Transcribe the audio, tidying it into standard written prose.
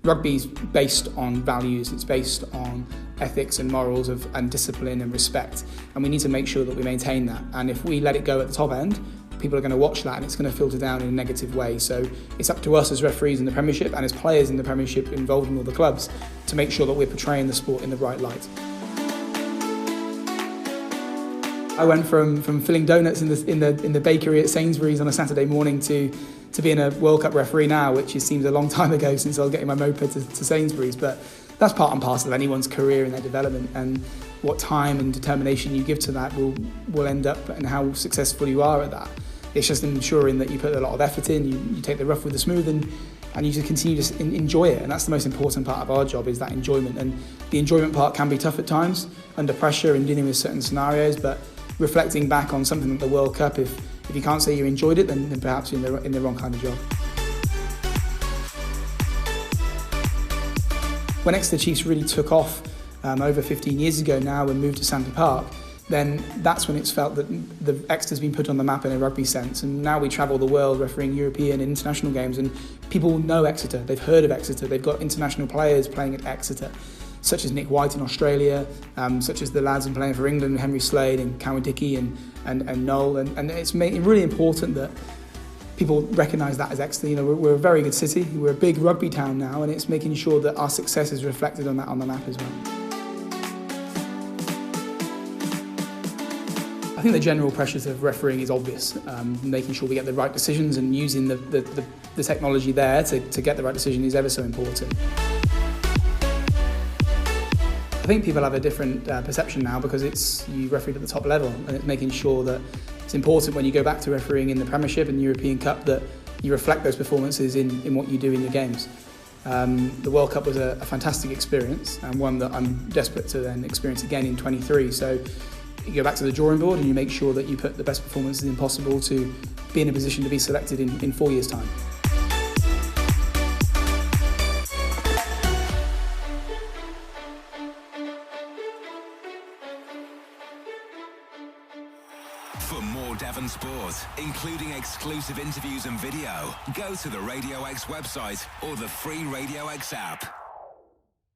Rugby's based on values, it's based on ethics and morals and discipline and respect, and we need to make sure that we maintain that. And if we let it go at the top end, people are going to watch that and it's going to filter down in a negative way. So it's up to us as referees in the Premiership and as players in the Premiership involved in all the clubs to make sure that we're portraying the sport in the right light. I went from filling donuts in the bakery at Sainsbury's on a Saturday morning to being a World Cup referee now, which seems a long time ago since I was getting my moped to Sainsbury's. But that's part and parcel of anyone's career and their development, and what time and determination you give to that will end up and how successful you are at that. It's just ensuring that you put a lot of effort in, you take the rough with the smooth, and you just continue to enjoy it. And that's the most important part of our job, is that enjoyment. And the enjoyment part can be tough at times, under pressure and dealing with certain scenarios, but reflecting back on something like the World Cup, if you can't say you enjoyed it, then perhaps you're in the wrong kind of job. When Exeter Chiefs really took off over 15 years ago now and moved to Sandy Park, then that's when it's felt that the Exeter's been put on the map in a rugby sense. And now we travel the world refereeing European and international games, and people know Exeter, they've heard of Exeter, they've got international players playing at Exeter, such as Nick White in Australia, such as the lads in playing for England, Henry Slade and Cowan Dickey and Noel. And it's really important that people recognise that as Exeter. You know, we're a very good city, we're a big rugby town now, and it's making sure that our success is reflected on that on the map as well. I think the general pressures of refereeing is obvious, making sure we get the right decisions and using the technology there to get the right decision is ever so important. I think people have a different perception now because you refereed at the top level, and it's making sure that it's important when you go back to refereeing in the Premiership and the European Cup that you reflect those performances in what you do in your games. The World Cup was a fantastic experience, and one that I'm desperate to then experience again in 23. So you go back to the drawing board and you make sure that you put the best performances in possible to be in a position to be selected in 4 years' time. For more Devon sport, including exclusive interviews and video, go to the Radio X website or the free Radio X app.